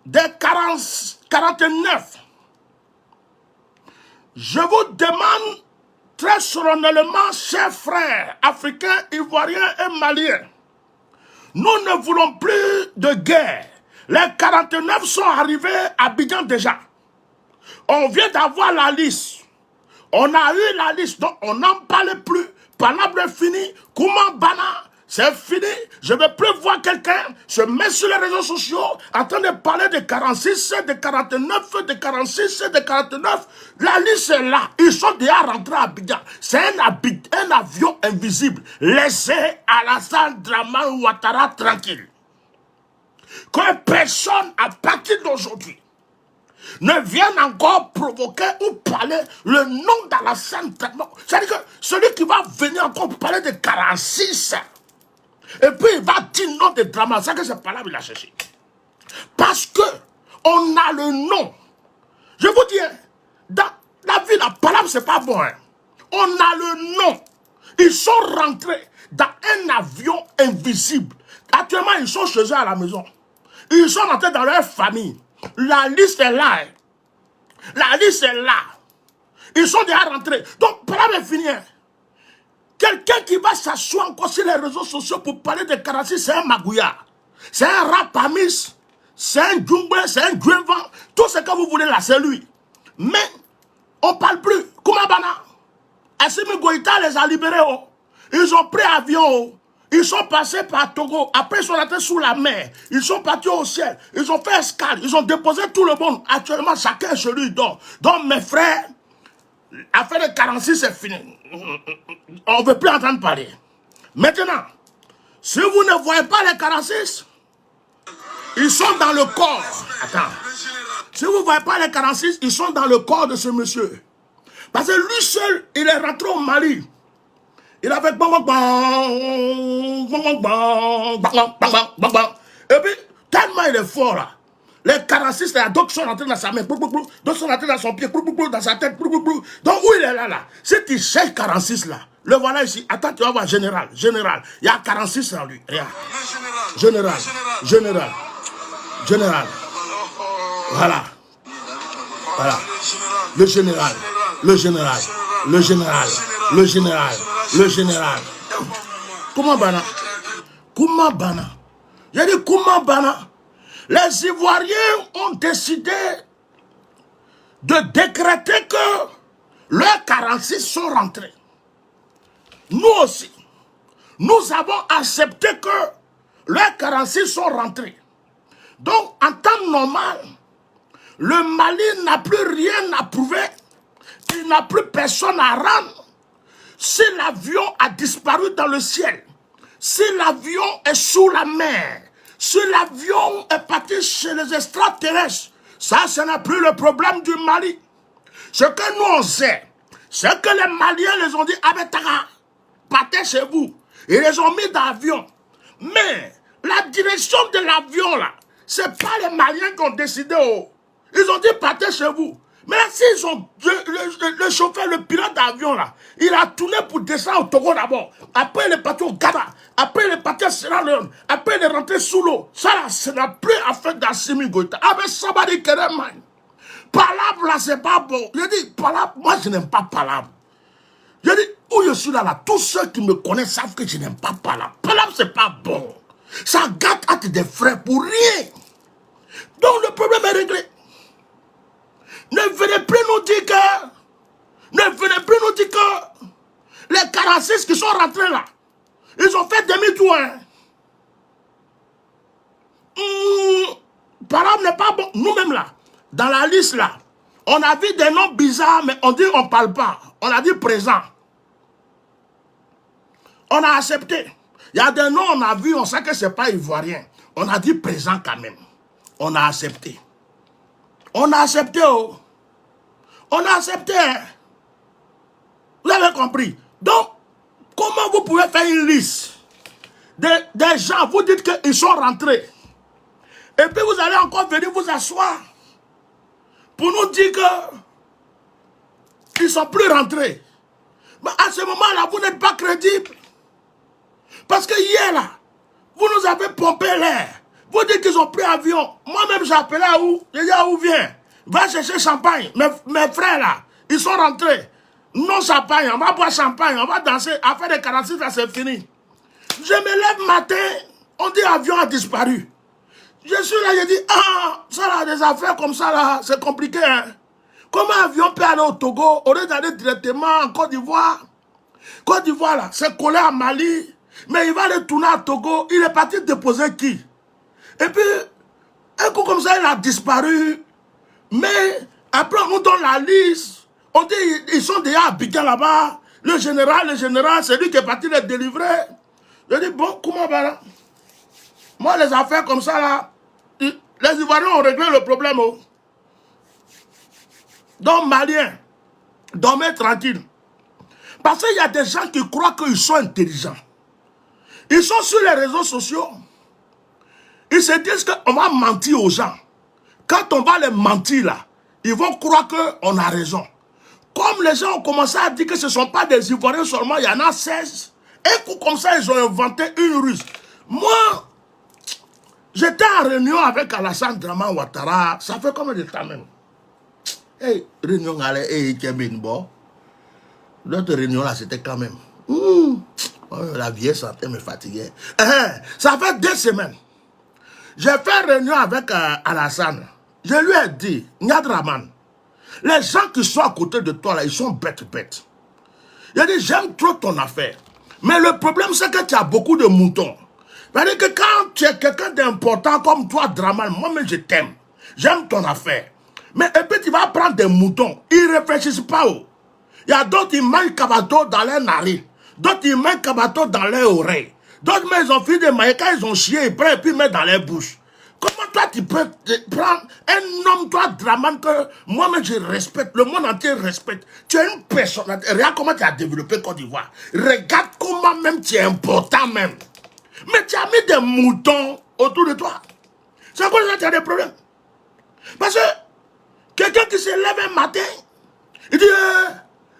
des 49. Je vous demande très solennellement, chers frères africains, ivoiriens et maliens, nous ne voulons plus de guerre. Les 49 sont arrivés à Abidjan déjà. On vient d'avoir la liste. On a eu la liste, donc on n'en parle plus. Palabre est fini. Comment Bana, c'est fini. Je ne veux plus voir quelqu'un se mettre sur les réseaux sociaux en train de parler de 46, de 49, de 46, de 49. La liste est là. Ils sont déjà rentrés à Abidjan. C'est un avion invisible. Laissez Alassane Dramane Ouattara tranquille. Que personne à partir d'aujourd'hui ne vienne encore provoquer ou parler le nom d'Alassane Dramane. C'est-à-dire que celui qui va venir encore parler de 46, et puis il va dire nom de Dramane, c'est que c'est pas là qu'il a cherché. Parce que on a le nom. Je vous dis, dans la vie, la parole, c'est pas bon. Hein. On a le nom. Ils sont rentrés dans un avion invisible. Actuellement, ils sont chez eux à la maison. Ils sont rentrés dans leur famille. La liste est là. Hein. La liste est là. Ils sont déjà rentrés. Donc, pour la finir, quelqu'un qui va s'asseoir encore sur les réseaux sociaux pour parler de Karassis, c'est un magouillard. C'est un rapamis. C'est un djumbe, c'est un djumban. Tout ce que vous voulez là, c'est lui. Mais, on ne parle plus. Koumabana. Assimi Goïta les a libérés. Oh. Ils ont pris avion. Oh. Ils sont passés par Togo. Après, ils sont rentrés sous la mer. Ils sont partis au ciel. Ils ont fait escale. Ils ont déposé tout le monde. Actuellement, chacun chez lui dort. Donc, mes frères, l'affaire de 46, c'est fini. On ne veut plus entendre parler. Maintenant, si vous ne voyez pas les 46, ils sont dans le corps. Attends. Si vous ne voyez pas les 46, ils sont dans le corps de ce monsieur. Parce que lui seul, il est rentré au Mali. Il a fait bang bang bang bang bang bang bang bang bang. Et puis, tellement il est fort là. Les 46, là, d'autres sont rentrés dans sa main, d'autres sont rentrés dans son pied, dans sa tête. Donc où il est là, là. Si tu cherches 46 là, le voilà ici. Attends, tu vas voir, général. Il y a 46 en lui. Regarde. Général. Voilà. Le général. Comment Bana? J'ai dit comment Bana? Les Ivoiriens ont décidé de décréter que leurs 46 sont rentrés. Nous aussi, nous avons accepté que leurs 46 sont rentrés. Donc, en temps normal, le Mali n'a plus rien à prouver. Il n'a plus personne à rendre. Si l'avion a disparu dans le ciel, si l'avion est sous la mer, si l'avion est parti chez les extraterrestres, ça, ce n'est plus le problème du Mali. Ce que nous on sait, c'est que les Maliens les ont dit, Abetara, partez chez vous. Ils les ont mis dans l'avion. Mais la direction de l'avion, là, ce n'est pas les Maliens qui ont décidé. Oh. Ils ont dit, partez chez vous. Mais s'ils ont le chauffeur, le pilote d'avion là, il a tourné pour descendre au Togo d'abord. Après il est parti au Ghana. Après il est parti à Sierra Leone. Après il est rentré sous l'eau. Ça là, ce n'est plus affaire d'Assimi Goïta. Ah mais somebody Kereman. Palabre là, c'est pas bon. Je dis, palabre, moi je n'aime pas palabre. Je dis, où je suis là, tous ceux qui me connaissent savent que je n'aime pas palabre. Palabre c'est pas bon. Ça gâte à des frères pour rien. Donc le problème est réglé. Ne venez plus nous dire que les 46 qui sont rentrés là, ils ont fait demi-tour. Hein. Parole n'est pas bon. Nous-mêmes là, dans la liste là, on a vu des noms bizarres, mais on dit on ne parle pas. On a dit présent. On a accepté. Il y a des noms on a vu, on sait que ce n'est pas ivoirien. On a dit présent quand même. On a accepté. On a accepté, oh. On a accepté. Hein? Vous avez compris. Donc, comment vous pouvez faire une liste des gens, vous dites qu'ils sont rentrés. Et puis vous allez encore venir vous asseoir pour nous dire qu'ils ne sont plus rentrés. Mais à ce moment-là, vous n'êtes pas crédible. Parce que hier, là, vous nous avez pompé l'air. Vous dites qu'ils ont pris avion. Moi-même, j'ai appelé à où? J'ai dit à où vient? Va chercher champagne. Mes frères là, ils sont rentrés. Non champagne, on va boire champagne, on va danser. Affaire de 46, là c'est fini. Je me lève matin, on dit avion a disparu. Je suis là, je dis, ah, ça là, des affaires comme ça là, c'est compliqué. Hein? Comment avion peut aller au Togo, au lieu d'aller directement en Côte d'Ivoire? Côte d'Ivoire là, c'est collé à Mali. Mais il va aller tourner à Togo, il est parti déposer qui? Et puis, un coup comme ça, il a disparu. Mais après, on nous donne la liste. On dit ils sont déjà à Abidjan là-bas. Le général, c'est lui qui est parti les délivrer. Je dis, bon, comment va là? Moi, les affaires comme ça, là, les Ivoiriens ont réglé le problème. Oh. Donc, Maliens, dormez tranquille. Parce qu'il y a des gens qui croient qu'ils sont intelligents. Ils sont sur les réseaux sociaux. Ils se disent qu'on va mentir aux gens. Quand on va les mentir là, ils vont croire qu'on a raison. Comme les gens ont commencé à dire que ce ne sont pas des Ivoiriens seulement, il y en a 16. Et comme ça, ils ont inventé une ruse. Moi, j'étais en réunion avec Alassane Draman Ouattara. Ça fait combien de temps même? Hey, réunion allait, hey, Kebinbo. L'autre réunion là, c'était quand même. La vieille santé me fatiguait. Ça fait 2 semaines. J'ai fait réunion avec Alassane. Je lui ai dit, Nyadraman, les gens qui sont à côté de toi là, ils sont bêtes. Il a dit, j'aime trop ton affaire. Mais le problème, c'est que tu as beaucoup de moutons. C'est-à-dire que quand tu es quelqu'un d'important comme toi, Draman, moi-même je t'aime. J'aime ton affaire. Mais et puis tu vas prendre des moutons. Ils ne réfléchissent pas. Il y a d'autres qui mangent cabato dans les narines. D'autres qui mangent cabato dans les oreilles. D'autres, mais ils ont fini de manger. Quand ils ont chié, ils prennent et puis mettent dans les bouches. Comment toi tu peux prendre un homme, toi, Draman, que moi-même je respecte, le monde entier respecte. Tu es une personne, regarde comment tu as développé Côte d'Ivoire. Regarde comment même tu es important même. Mais tu as mis des moutons autour de toi. C'est quoi ça, tu as des problèmes? Parce que quelqu'un qui se lève un matin, il dit,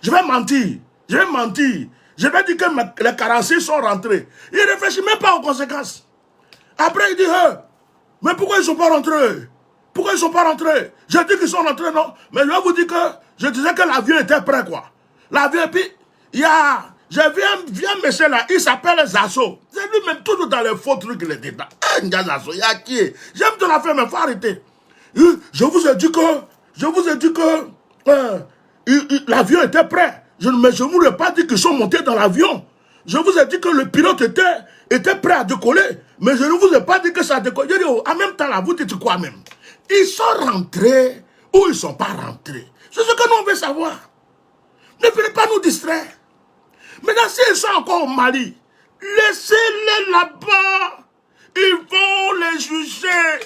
je vais mentir. Je vais dire que les 46 sont rentrés. Il ne réfléchit même pas aux conséquences. Après, il dit, mais pourquoi ils ne sont pas rentrés? Pourquoi ils ne sont pas rentrés? Je dis qu'ils sont rentrés, non. Mais je vais vous dire que je disais que l'avion était prêt, quoi. L'avion, puis, j'ai vu un monsieur là, il s'appelle Zasso. C'est lui-même, toujours dans les faux trucs, il est dedans. Zasso, il y a qui? J'aime ton affaire, mais il faut arrêter. Je vous ai dit que l'avion était prêt. Mais je ne vous ai pas dit qu'ils sont montés dans l'avion. Je vous ai dit que le pilote était prêt à décoller. Mais je ne vous ai pas dit que ça décolle. Je dis, en même temps, là, vous dites quoi même? Ils sont rentrés ou ils ne sont pas rentrés? C'est ce que nous on veut savoir. Ne venez pas nous distraire. Maintenant, s'ils sont encore au Mali, laissez-les là-bas. Ils vont les juger.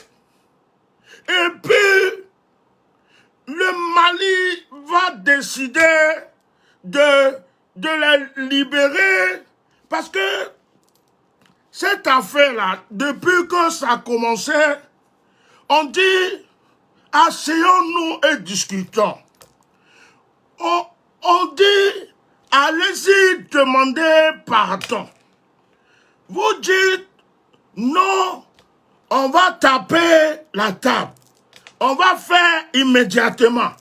Et puis, le Mali va décider de les libérer. Parce que cette affaire-là, depuis que ça a commencé, on dit, asseyons-nous et discutons. On dit, allez-y demander pardon. Vous dites, non, on va taper la table. On va faire immédiatement.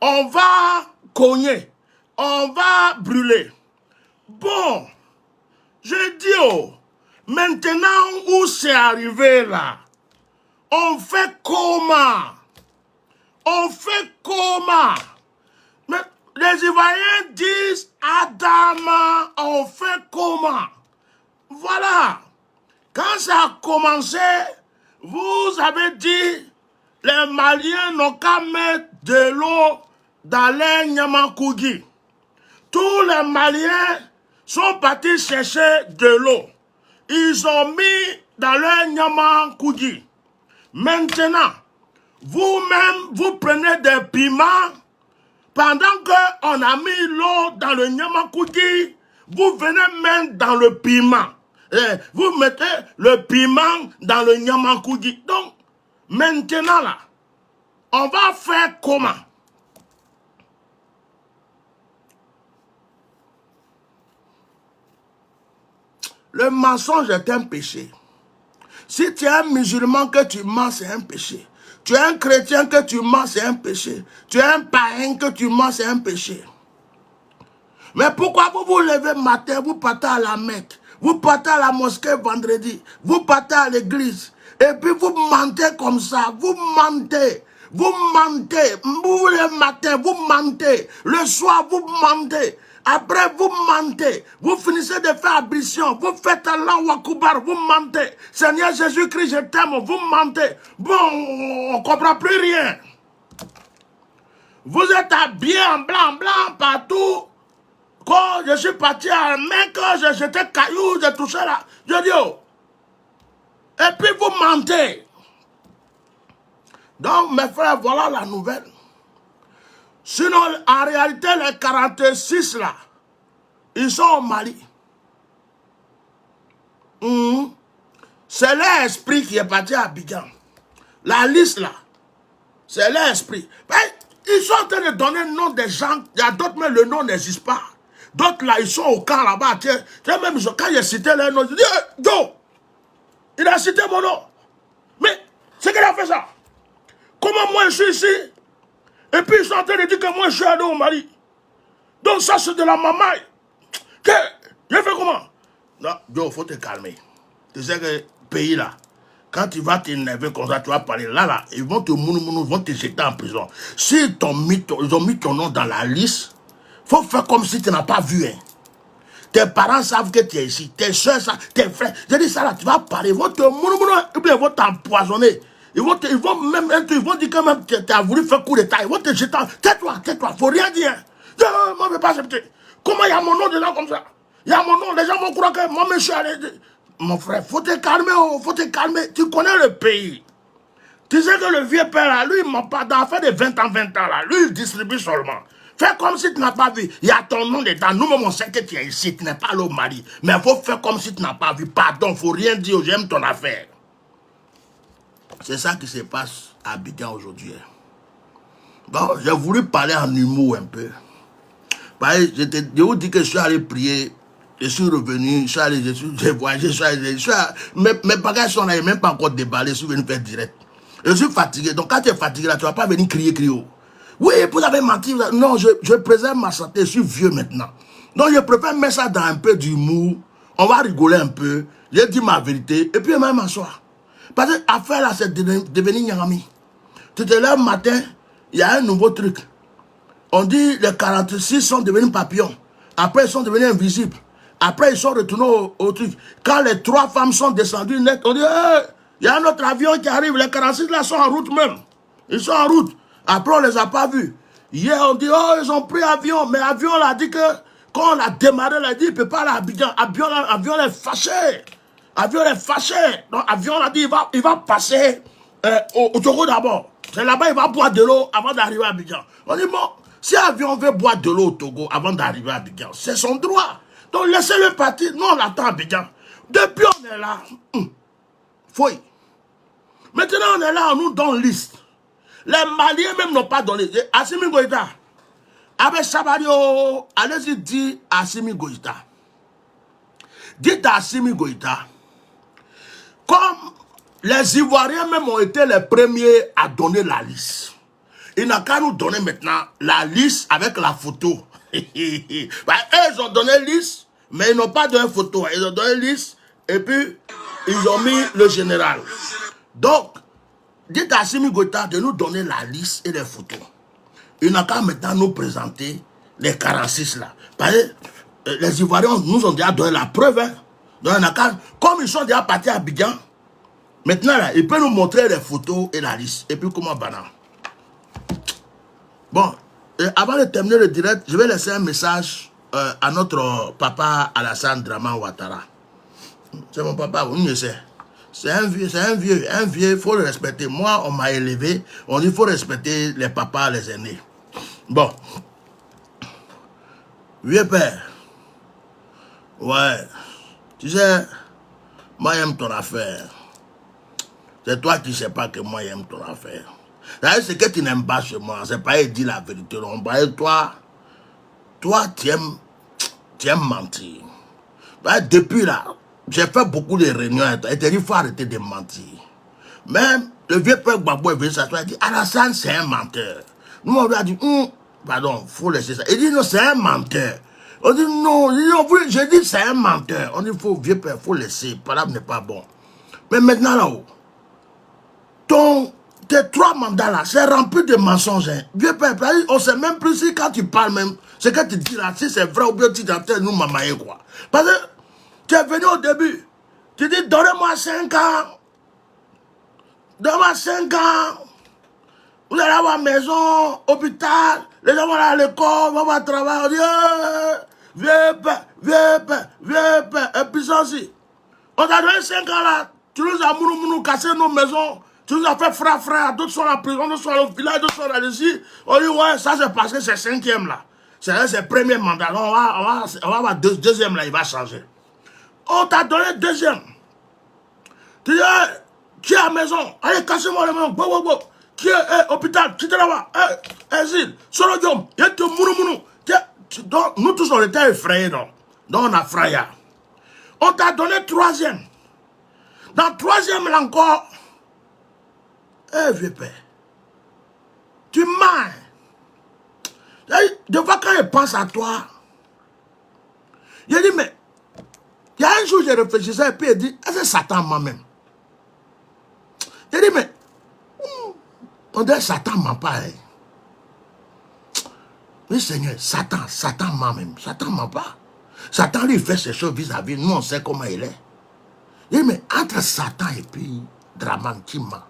On va cogner. On va brûler. Bon, je dis, maintenant où c'est arrivé là, on fait comment? On fait comment? Mais les Ivoiriens disent, Adama, on fait comment? Voilà. Quand ça a commencé, vous avez dit, les Maliens n'ont qu'à mettre de l'eau dans les Nyamankougi. Tous les Maliens sont partis chercher de l'eau. Ils ont mis dans le Nyamankougi. Maintenant, vous-même, vous prenez des piments. Pendant qu'on a mis l'eau dans le Nyamankougi, vous venez mettre dans le piment. Vous mettez le piment dans le Nyamankougi. Donc, maintenant là, on va faire comment? Le mensonge est un péché. Si tu es un musulman que tu mens, c'est un péché. Tu es un chrétien que tu mens, c'est un péché. Tu es un païen que tu mens, c'est un péché. Mais pourquoi vous vous levez matin, vous partez à la Mecque, vous partez à la mosquée vendredi, vous partez à l'église, et puis vous mentez comme ça, vous mentez. Vous mentez, vous le matin, vous mentez, le soir, vous mentez, après, vous mentez, vous finissez de faire ablution, vous faites Allahu Akbar, vous mentez, Seigneur Jésus-Christ, je t'aime, vous mentez. Bon, on ne comprend plus rien. Vous êtes habillé en blanc partout. Quand je suis parti à un mec, j'ai jeté cailloux, j'ai touché là, je dis, oh. Et puis vous mentez. Donc, mes frères, voilà la nouvelle. Sinon, en réalité, les 46 là, ils sont au Mali. C'est l'esprit qui est parti à Abidjan. La liste là, c'est l'esprit. Ils sont en train de donner le nom des gens. Il y a d'autres, mais le nom n'existe pas. D'autres là, ils sont au camp là-bas. Même quand il a cité leur nom, il dit, Joe, il a cité mon nom. Mais c'est qu'il a fait ça. Comment moi je suis ici? Et puis ils sont en train de dire que moi je suis allé au Mali. Donc ça c'est de la mamaille. J'ai fait comment? Non, Joe, il faut te calmer. Tu sais que le pays là, quand tu vas t'énerver comme ça, tu vas parler là, ils vont te ils vont te jeter en prison. S'ils ils ont mis ton nom dans la liste, il faut faire comme si tu n'as pas vu. Hein. Tes parents savent que tu es ici, tes soeurs, tes frères. J'ai dit ça là, tu vas parler, ils vont te ils vont t'empoisonner. Ils vont même, ils vont dire que même tu as voulu faire coup d'état, ils vont te jeter. Tais-toi, faut rien dire. Moi, je ne vais pas accepter. Comment il y a mon nom dedans comme ça? Il y a mon nom, les gens vont croire que moi, je suis allé. Mon frère, faut te calmer, faut te calmer. Tu connais le pays. Tu sais que le vieux père là, lui, il m'a pas d'affaire de 20 ans, là. Lui, il distribue seulement. Fais comme si tu n'as pas vu. Il y a ton nom dedans. Nous-mêmes, on sait que tu es ici. Tu n'es pas allé au Mali. Mais il faut faire comme si tu n'as pas vu. Pardon, il ne faut rien dire. J'aime ton affaire. C'est ça qui se passe à Abidjan aujourd'hui. Bon, j'ai voulu parler en humour un peu. Je vous dis que je suis allé prier. Je suis revenu, j'ai voyagé, mes bagages sont là, ils n'ont même pas encore déballé, je suis venu faire direct. Je suis fatigué, donc quand tu es fatigué là, tu ne vas pas venir crier. Oui, vous avez menti, non, je préserve ma santé, je suis vieux maintenant. Donc je préfère mettre ça dans un peu d'humour, on va rigoler un peu, j'ai dit ma vérité, et puis je vais m'asseoir. Parce que l'affaire là, c'est devenir Nyangami. Tu te lèves le matin, il y a un nouveau truc. On dit les 46 sont devenus papillons, après ils sont devenus invisibles. Après, ils sont retournés au truc. Quand les 3 femmes sont descendues net, on dit, il y a un autre avion qui arrive. Les 46 là sont en route même. Ils sont en route. Après, on ne les a pas vus. Hier, on dit, ils ont pris avion. Mais avion, on a dit que, quand on a démarré, on a dit, il ne peut pas aller à Abidjan. Avion est fâché. Avion est fâché. Donc, avion, on a dit, il va passer au Togo d'abord. C'est là-bas, il va boire de l'eau avant d'arriver à Abidjan. On dit, bon, si avion veut boire de l'eau au Togo avant d'arriver à Abidjan, c'est son droit. Donc laissez-le partir. Nous, on l'attend à Abidjan. Depuis, on est là. Fouille. Maintenant, on est là, on nous donne liste. Les Maliens même n'ont pas donné. Assimi Goïta. Avec Sabario, allez-y dire à Assimi Goïta. Dites à Assimi Goïta. Comme les Ivoiriens même ont été les premiers à donner la liste. Il n'a qu'à nous donner maintenant la liste avec la photo. Eux, ils ont donné liste, mais ils n'ont pas donné photo. Ils ont donné liste, et puis, ils ont mis le général. Donc, dites à Assimi Goïta de nous donner la liste et les photos. Il n'a qu'à maintenant nous présenter les 46 là. Parce que les Ivoiriens nous ont déjà donné la preuve. Hein. Donc, comme ils sont déjà partis à Abidjan, maintenant, là, ils peuvent nous montrer les photos et la liste. Et puis, comment banal. Bon. Et avant de terminer le direct, je vais laisser un message à notre papa Alassane Draman Ouattara. C'est mon papa, vous le savez. C'est un vieux, il faut le respecter. Moi, on m'a élevé, on dit qu'il faut respecter les papas, les aînés. Bon. Vieux père. Ouais. Tu sais, moi j'aime ton affaire. C'est toi qui ne sais pas que moi j'aime ton affaire. C'est que tu n'aimes pas chez moi. C'est pas dire la vérité. Non. Toi, tu aimes mentir. Depuis là, j'ai fait beaucoup de réunions et tu dit, il faut arrêter de mentir. Même le vieux père Gbagbo est venu s'asseoir et dit, Alassane, c'est un menteur. Nous, on lui a dit, pardon, il faut laisser ça. Il dit, non, c'est un menteur. On dit, non, j'ai dit, c'est un menteur. On dit, vieux père, il faut laisser. Parole n'est pas bon. Mais maintenant, là-haut, tes 3 mandats là, c'est rempli de mensonges. Hein. Vieux père, on ne sait même plus si quand tu parles même, ce que tu dis là, si c'est vrai ou bien tu t'entends nous mamailler quoi. Parce que tu es venu au début, tu dis donnez-moi 5 ans. Donnez-moi 5 ans. Vous allez avoir maison, hôpital, les gens vont aller à l'école, vont avoir travail. On dit, vieux père, et puis ça aussi. On t'a donné 5 ans là, tu nous as cassé nos maisons. Tu nous as fait frère, d'autres sont en prison, d'autres sont au village, d'autres sont là-dessus. On dit, ouais, ça c'est parce que c'est 5e là. C'est le premier mandat. On va avoir deuxième là, il va changer. On t'a donné 2e. Tu dis, qui est à la maison? Allez, cassez-moi la maison. Qui qui est hôpital, qui est là-bas, Zil, Solodium, il y a tout Mounou. Donc, nous tous, on était effrayés, non? Donc, on a frayé. On t'a donné troisième. Dans troisième, là encore, vieux père, tu m'as. Des fois, quand il pense à toi, il dit, mais, il y a un jour, j'ai réfléchi ça, et puis il dit, est-ce que Satan moi-même? Il dit, mais, on dirait Satan m'a pas. Hein. Mais Seigneur, Satan moi-même, Satan m'a pas. Satan lui fait ses choses vis-à-vis, nous on sait comment il est. Il dit, mais entre Satan et puis Draman, qui m'a.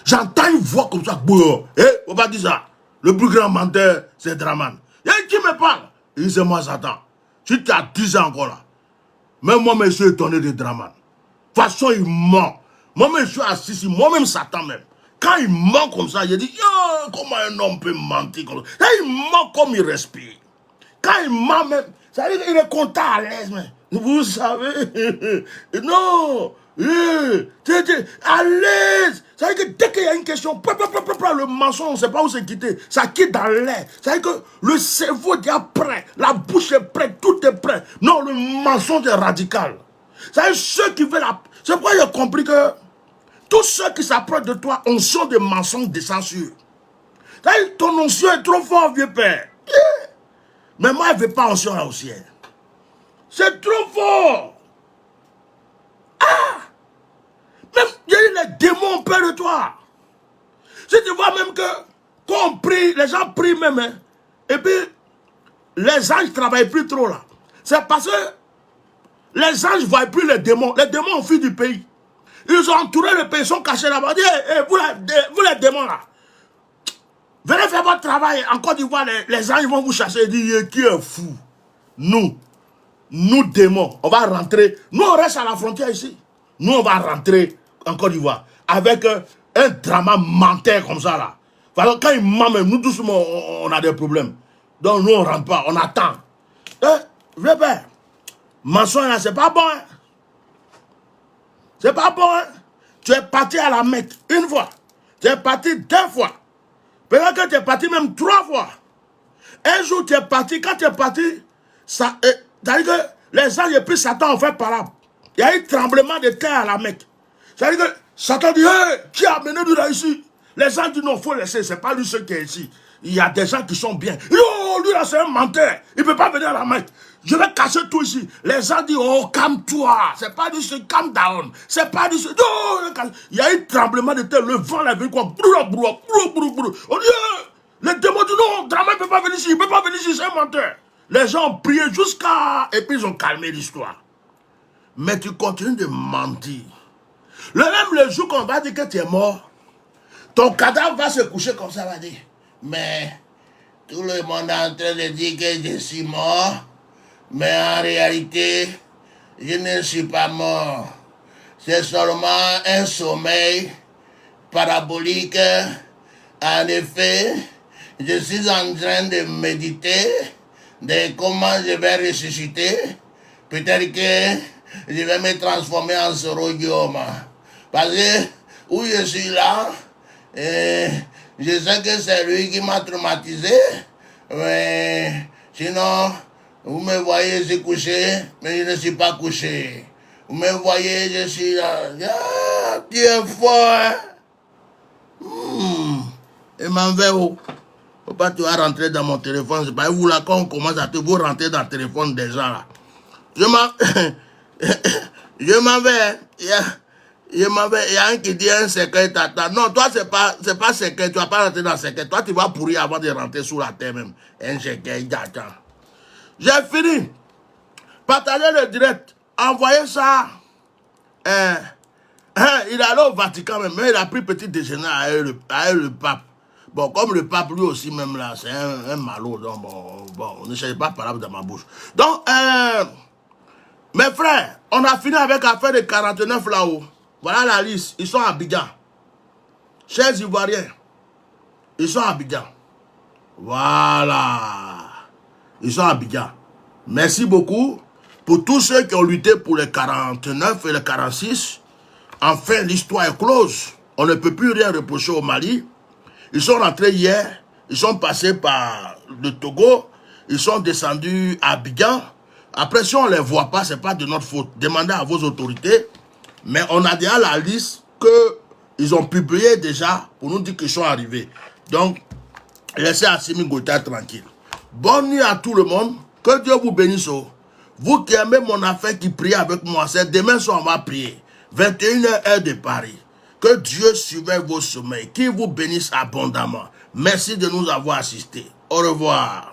J'entends une voix comme ça, faut pas dire ça. Le plus grand menteur, c'est Draman. Il dit, qui me parle? Il dit, c'est moi Satan. Si tu as 10 ans encore là, même moi, je suis étonné de Draman. De toute façon, il ment. Moi-même, je suis assis ici, moi-même Satan même. Quand il ment comme ça, il dit, comment un homme peut mentir comme ça? Il ment comme il respire. Quand il ment même, ça veut dire qu'il est content à l'aise. Vous savez, non, à l'aise. Ça veut dire que dès qu'il y a une question, le mensonge, on ne sait pas où c'est quitté. Ça quitte dans l'air. Ça veut dire que le cerveau est déjà prêt, la bouche est prête, tout est prêt. Non, le mensonge est radical. Ça veut dire ceux qui veulent la... C'est pourquoi j'ai compris que tous ceux qui s'approchent de toi, onction de mensonges de censure. Ça veut dire ton onction est trop fort, vieux père. Mais moi, je ne veux pas onction là aussi. C'est trop fort. Même les démons ont peur de toi. Si tu vois même que quand on prie, les gens prient même. Hein, et puis, les anges ne travaillent plus trop là. C'est parce que les anges ne voient plus les démons. Les démons ont fui du pays. Ils ont entouré le pays, ils sont cachés là-bas. Vous les démons là. Venez faire votre travail. En Côte d'Ivoire, les anges vont vous chasser et dire qui est fou. Nous démons, on va rentrer. Nous, on reste à la frontière ici. Nous, on va rentrer en Côte d'Ivoire avec un drama menteur comme ça là. Alors, quand il ment, nous doucement, on a des problèmes. Donc, nous, on ne rentre pas, on attend. Vieux père, mensonge là, c'est pas bon. Hein? C'est pas bon. Hein? Tu es parti à la Mecque une fois. Tu es parti 2 fois. Peut-être que tu es parti même 3 fois. Un jour, tu es parti. Quand tu es parti, ça, c'est-à-dire que les anges et puis Satan ont fait parable. Il y a eu tremblement de terre à la Mecque. C'est-à-dire que Satan dit, hey, qui a amené lui là ici? Les gens disent, non, il faut laisser, c'est pas lui seul qui est ici. Il y a des gens qui sont bien. Yo, lui là, c'est un menteur. Il ne peut pas venir à la Mecque. Je vais casser tout ici. Les gens disent, oh, calme-toi. C'est pas du seul, calm down. C'est pas du seul. Non, il y a eu tremblement de terre. Le vent est venu quoi. On dit, les démons disent, non, Drama ne peut pas venir ici. Il ne peut pas venir ici, c'est un menteur. Les gens ont prié jusqu'à... Et puis ils ont calmé l'histoire. Mais tu continues de mentir. Le jour qu'on va dire que tu es mort, ton cadavre va se coucher comme ça, va dire. Mais tout le monde est en train de dire que je suis mort. Mais en réalité, je ne suis pas mort. C'est seulement un sommeil parabolique. En effet, je suis en train de méditer de comment je vais ressusciter. Peut-être que je vais me transformer en sorodium. Parce que où je suis là, je sais que c'est lui qui m'a traumatisé. Mais sinon, vous me voyez, je suis couché, mais je ne suis pas couché. Vous me voyez, je suis là. Ah, tu es fort. Et m'en vais où? Faut pas tu vas rentrer dans mon téléphone. C'est pas vous là, quand on commence à te vous rentrer dans le téléphone des gens là. Je m'en vais. Il y a un qui dit un secret tata. Non, toi, c'est pas secret. Tu vas pas rentrer dans le secret. Toi, tu vas pourrir avant de rentrer sous la terre même. Un secret tata. J'ai fini. Partagez le direct. Envoyez ça. Il est allé au Vatican même. Mais il a pris petit déjeuner avec le pape. Bon, comme le pape lui aussi même là, c'est un malot. Donc bon, ne cherchez pas parole dans ma bouche. Donc, mes frères, on a fini avec l'affaire de 49 là-haut. Voilà la liste. Ils sont à Abidjan. Chers Ivoiriens, ils sont à Abidjan. Voilà. Ils sont à Abidjan. Merci beaucoup pour tous ceux qui ont lutté pour les 49 et les 46. Enfin, l'histoire est close. on ne peut plus rien reprocher au Mali. Ils sont rentrés hier, ils sont passés par le Togo, ils sont descendus à Abidjan. Après, si on ne les voit pas, ce n'est pas de notre faute. Demandez à vos autorités. Mais on a déjà la liste qu'ils ont publiée déjà pour nous dire qu'ils sont arrivés. Donc, laissez Assimi Goïta tranquille. Bonne nuit à tout le monde. Que Dieu vous bénisse. Vous qui aimez mon affaire, qui priez avec moi, c'est demain soir on va prier. 21h heure de Paris. Que Dieu surveille vos sommeils. Qu'il vous bénisse abondamment. Merci de nous avoir assistés. Au revoir.